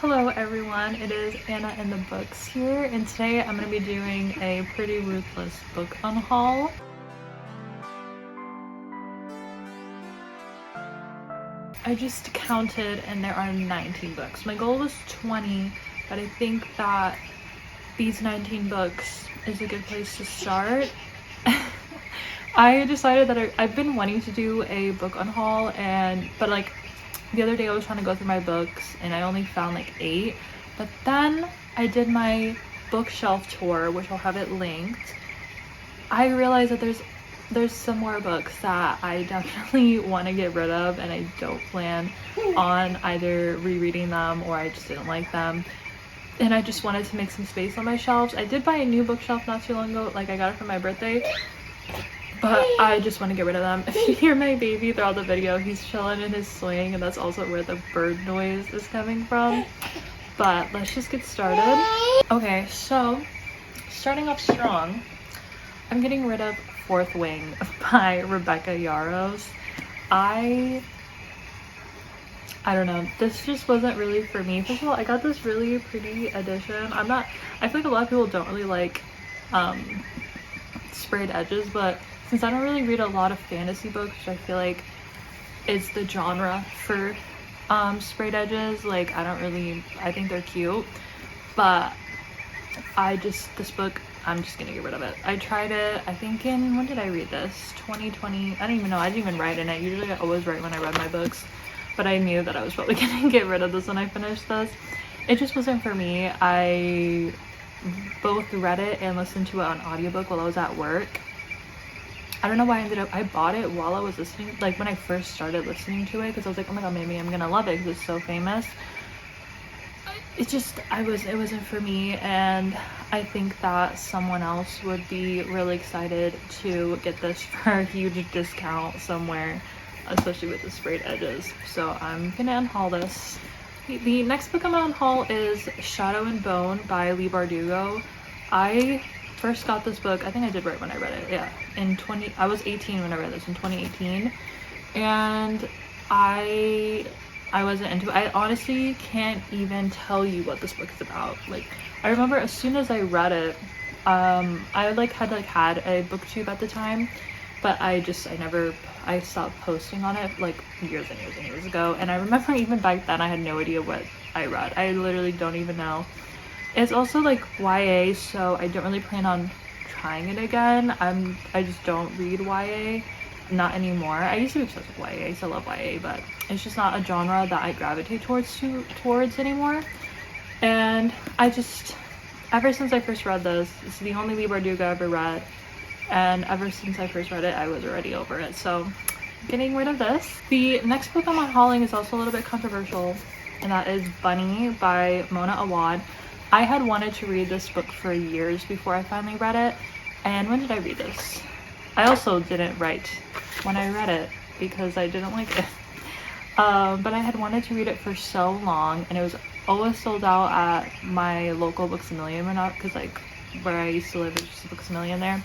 Hello everyone, it is Anna in the Books here, and today I'm going to be doing a Pretty Ruthless book unhaul. I just counted and there are 19 books. My goal was 20, but I think that these 19 books is a good place to start. I decided that I've been wanting to do a book unhaul, but like the other day I was trying to go through my books and I only found like 8, but then I did my bookshelf tour, which I'll have it linked. I realized that there's some more books that I definitely want to get rid of, and I don't plan on either rereading them or I just didn't like them, and I just wanted to make some space on my shelves. I did buy a new bookshelf not too long ago, like I got it for my birthday, but I just want to get rid of them. If you hear my baby throughout the video, he's chilling in his swing, and that's also where the bird noise is coming from. But let's just get started. Okay, so starting off strong, I'm getting rid of Fourth Wing by Rebecca Yarros. I don't know, this just wasn't really for me. First of all, I got this really pretty edition. I feel like a lot of people don't really like sprayed edges, but since I don't really read a lot of fantasy books, which I feel like is the genre for sprayed edges, like I think they're cute, but this book, I'm just gonna get rid of it. I tried it, I think when did I read this? 2020, I don't even know, I didn't even write in it. Usually I always write when I read my books, but I knew that I was probably gonna get rid of this when I finished this. It just wasn't for me. I both read it and listened to it on audiobook while I was at work. I don't know why I bought it while I was listening, like when I first started listening to it, because I was like, oh my god, maybe I'm gonna love it because it's so famous. It wasn't for me, and I think that someone else would be really excited to get this for a huge discount somewhere, especially with the sprayed edges. So I'm gonna unhaul this. The next book I'm gonna unhaul is Shadow and Bone by Leigh Bardugo. I first got this book, I think I did right when I read it, yeah, I was 18 when I read this, in 2018, and I wasn't into it. I honestly can't even tell you what this book is about. Like, I remember as soon as I read it, I had a booktube at the time, but I stopped posting on it like years and years and years ago, and I remember even back then I had no idea what I read. I literally don't even know. It's also like YA, so I don't really plan on trying it again. I just don't read YA, not anymore. I used to be obsessed with YA. I used to love YA, but it's just not a genre that I gravitate towards anymore. And ever since I first read this is the only Leigh Bardugo I ever read, and ever since I first read it, I was already over it. So getting rid of this. The next book I'm unhauling is also a little bit controversial, and that is Bunny by Mona Awad. I had wanted to read this book for years before I finally read it. And when did I read this? I also didn't write when I read it because I didn't like it. But I had wanted to read it for so long, and it was always sold out at my local Books A Million, because like where I used to live, there's just a Books A Million there.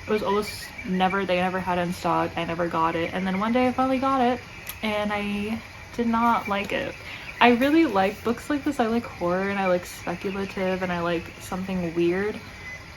It was always they never had it in stock. I never got it, and then one day I finally got it, and I did not like it. I really like books like this. I like horror, and I like speculative, and I like something weird,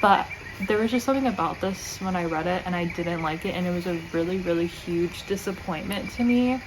but there was just something about this when I read it and I didn't like it, and it was a really, really huge disappointment to me.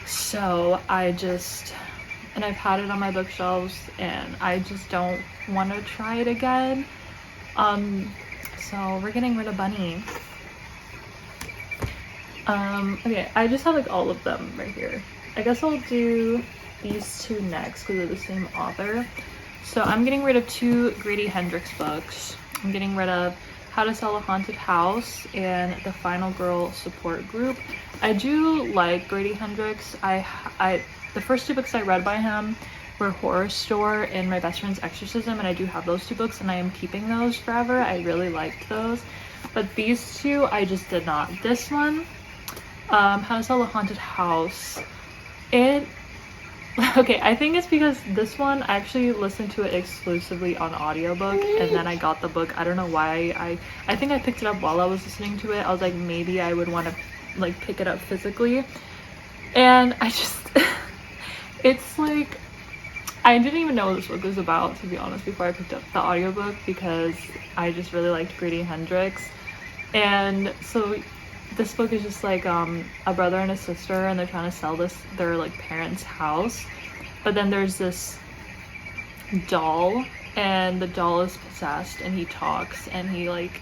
So and I've had it on my bookshelves, and I just don't want to try it again. So we're getting rid of Bunny. Okay, I just have like all of them right here. I guess I'll do these two next because they're the same author. So I'm getting rid of 2 Grady Hendrix books. I'm getting rid of How to Sell a Haunted House and The Final Girl Support Group. I do like Grady Hendrix. The first 2 books I read by him were Horror Store and My Best Friend's Exorcism, and I do have those 2 books, and I am keeping those forever. I really liked those, but these 2 I just did not. This one, How to Sell a Haunted House, okay, I think it's because this one I actually listened to it exclusively on audiobook, and then I got the book. I don't know why. I think I picked it up while I was listening to it. I was like, maybe I would want to like pick it up physically, and I just it's like I didn't even know what this book was about, to be honest, before I picked up the audiobook, because I just really liked Grady Hendrix. And so this book is just like a brother and a sister, and they're trying to sell their like parents' house. But then there's this doll, and the doll is possessed, and he talks, and he like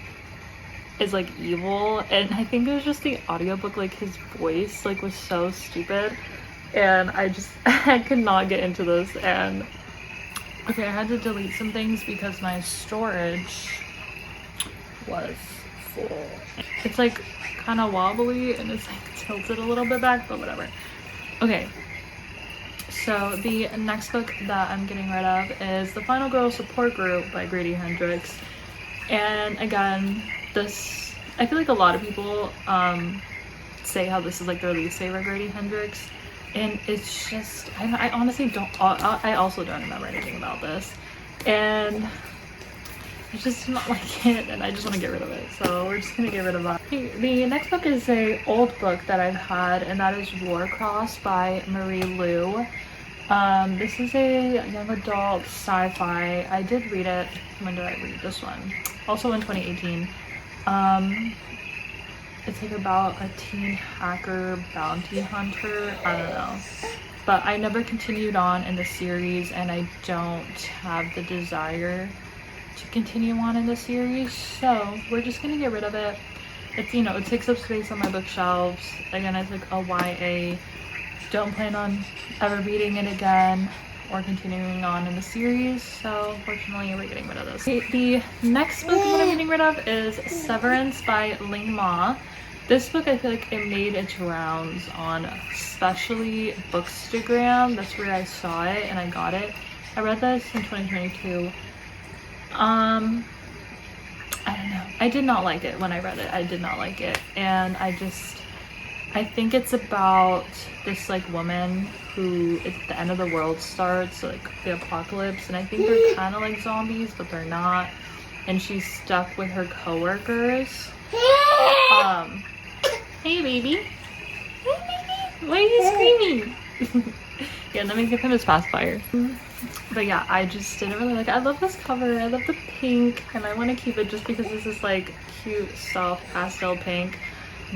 is like evil. And I think it was just the audiobook, like his voice like was so stupid, and I could not get into this. And okay, I had to delete some things because my storage was full. It's like kind of wobbly and it's like tilted a little bit back, but whatever. Okay, so the next book that I'm getting rid of is The Final Girl Support Group by Grady Hendrix. And again, this, I feel like a lot of people say how this is like their least favorite Grady Hendrix, and it's just, I honestly don't, I also don't remember anything about this, and I just do not like it, and I just want to get rid of it, so we're just gonna get rid of that. The next book is a old book that I've had, and that is Warcross by Marie Lu. This is a young adult sci-fi. I did read it. When did I read this one? Also in 2018. It's like about a teen hacker bounty hunter. I don't know. But I never continued on in the series, and I don't have the desire to continue on in the series, so we're just gonna get rid of it. It's, you know, it takes up space on my bookshelves. Again, it's like a YA. Don't plan on ever reading it again or continuing on in the series, so fortunately we're getting rid of this. The next book that I'm getting rid of is Severance by Ling Ma. This book, I feel like it made its rounds on especially Bookstagram. That's where I saw it and I got it. I read this in 2022. I don't know. I did not like it when I read it. I did not like it. And I think it's about this like woman who, it's the end of the world starts, like the apocalypse, and I think they're kind of like zombies, but they're not. And she's stuck with her coworkers. Hey baby. Hey baby. Why are you screaming? Yeah, let me give him his pacifier. But yeah, I just didn't really like it. I love this cover. I love the pink, and I want to keep it just because this is like cute, soft pastel pink.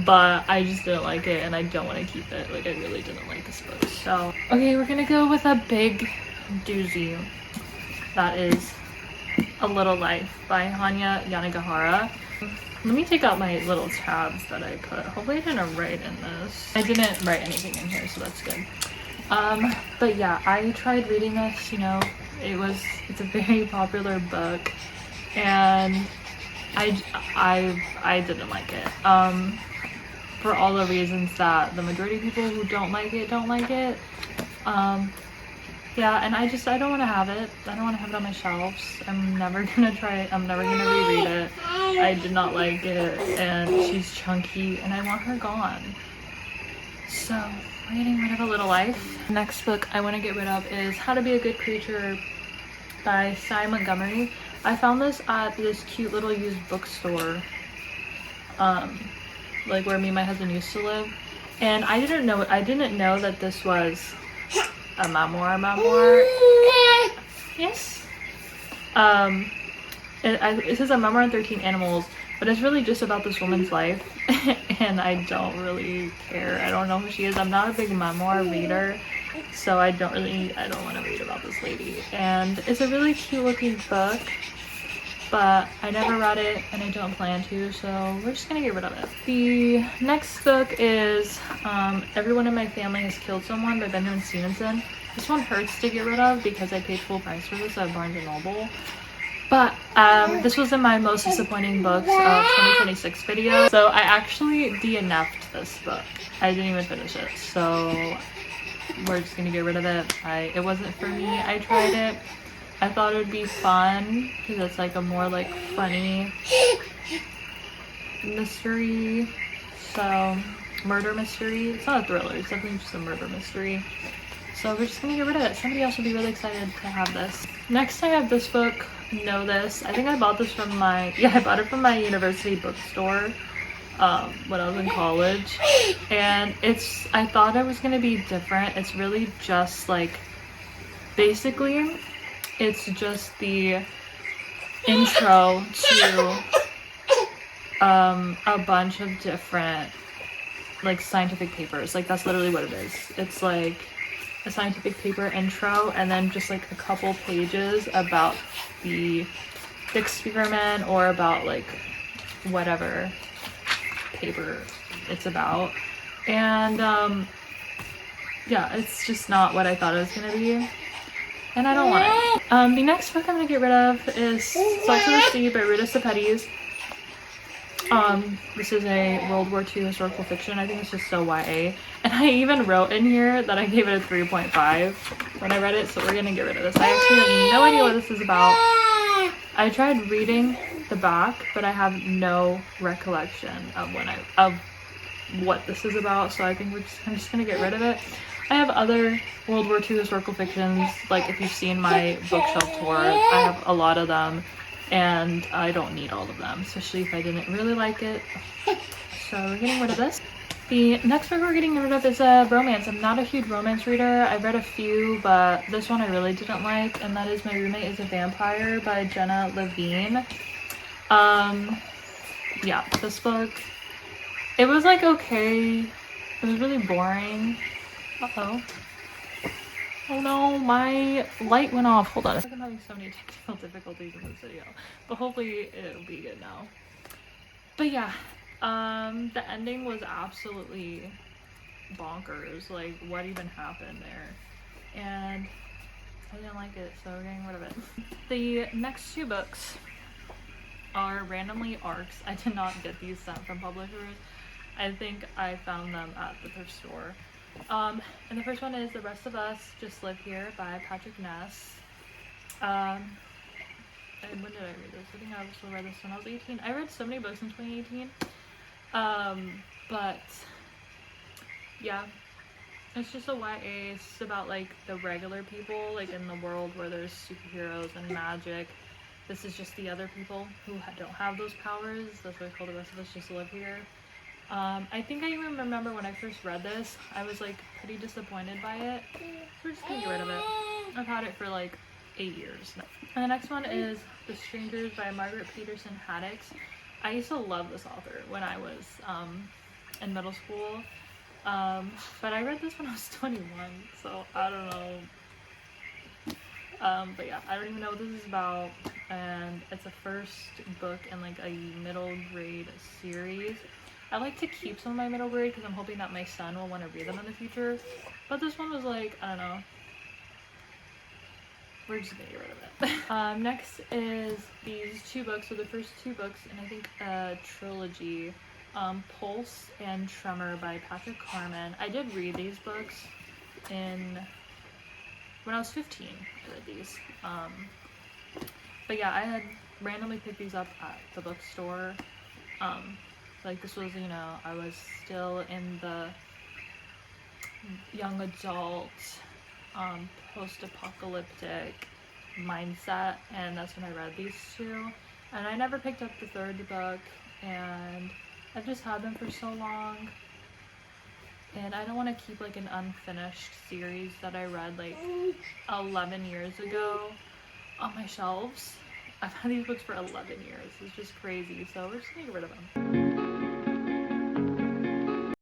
But I just didn't like it, and I don't want to keep it. Like, I really didn't like this book. So, okay, we're gonna go with a big doozy. That is A Little Life by Hanya Yanagihara. Let me take out my little tabs that I put. Hopefully I didn't write in this. I didn't write anything in here, so that's good. But yeah, I tried reading this, you know, it's a very popular book, and I didn't like it. For all the reasons that the majority of people who don't like it. Yeah, and I don't want to have it. I don't want to have it on my shelves. I'm never gonna try it. I'm never gonna reread it. I did not like it, and she's chunky, and I want her gone. So, we're getting rid of A Little Life. Next book I want to get rid of is How to Be a Good Creature by Cy Montgomery. I found this at this cute little used bookstore, like where me and my husband used to live, and I didn't know that this was a memoir. Yes. It says a memoir on 13 animals, but it's really just about this woman's life, and I don't really care. I don't know who she is. I'm not a big memoir reader, so I don't want to read about this lady. And it's a really cute looking book, but I never read it, and I don't plan to, so we're just gonna get rid of it. The next book is Everyone in My Family Has Killed Someone by Benjamin Stevenson. This one hurts to get rid of because I paid full price for this at Barnes & Noble. But this was in my most disappointing books of 2026 video. So I actually DNF'd this book. I didn't even finish it, so we're just gonna get rid of it. It wasn't for me. I tried it. I thought it would be fun because it's like a more like funny mystery, so murder mystery. It's not a thriller, it's definitely just a murder mystery. So we're just gonna get rid of it. Somebody else will be really excited to have this. Next I have this book, Know This. I think I bought this from I bought it from my university bookstore when I was in college, and I thought it was gonna be different. It's really just like basically it's just the intro to a bunch of different like scientific papers. Like that's literally what it is. It's like a scientific paper intro and then just like a couple pages about the experiment or about like whatever paper it's about. And yeah, it's just not what I thought it was gonna be, and I don't want it. The next book I'm gonna get rid of is Sex and the Sea by Rita Sepetys. This is a World War II historical fiction. I think it's just so YA. And I even wrote in here that I gave it a 3.5 when I read it, so we're gonna get rid of this. I actually have no idea what this is about. I tried reading the back, but I have no recollection of what this is about, so I think I'm just gonna get rid of it. I have other World War II historical fictions, like if you've seen my bookshelf tour, I have a lot of them. And I don't need all of them, especially if I didn't really like it. So we're getting rid of this. The next book we're getting rid of is a romance. I'm not a huge romance reader. I've read a few, but this one I really didn't like, and that is My Roommate is a Vampire by Jenna Levine. Yeah, this book, it was like okay. It was really boring. Uh-oh. Oh no, my light went off. Hold on. I'm having so many technical difficulties in this video, but hopefully it'll be good now. But yeah, the ending was absolutely bonkers. Like, what even happened there? And I didn't like it, so we're getting rid of it. The next two books are randomly ARCs. I did not get these sent from publishers. I think I found them at the thrift store. And the first one is The Rest of Us Just Live Here by Patrick Ness. And when did I read this? I think I also read this when I was 18. I read so many books in 2018. But yeah, it's just a YA. It's about like the regular people, like in the world where there's superheroes and magic. This is just the other people who don't have those powers. That's why it's called The Rest of Us Just Live Here. I think I even remember when I first read this, I was like pretty disappointed by it. So we're just gonna get rid of it. I've had it for like 8 years now. And the next one is The Strangers by Margaret Peterson Haddix. I used to love this author when I was in middle school. But I read this when I was 21, so I don't know. But yeah, I don't even know what this is about. And it's a first book in like a middle grade series. I like to keep some of my middle grade because I'm hoping that my son will want to read them in the future. But this one was like, I don't know. We're just gonna get rid of it. Next is these two books. So the first two books, and I think a trilogy, Pulse and Tremor by Patrick Carman. I did read these books when I was 15. I read these. But yeah, I had randomly picked these up at the bookstore. Like this was, you know, I was still in the young adult, post-apocalyptic mindset, and that's when I read these two. And I never picked up the third book, and I've just had them for so long. And I don't want to keep like an unfinished series that I read like 11 years ago on my shelves. I've had these books for 11 years. It's just crazy. So we're just gonna get rid of them.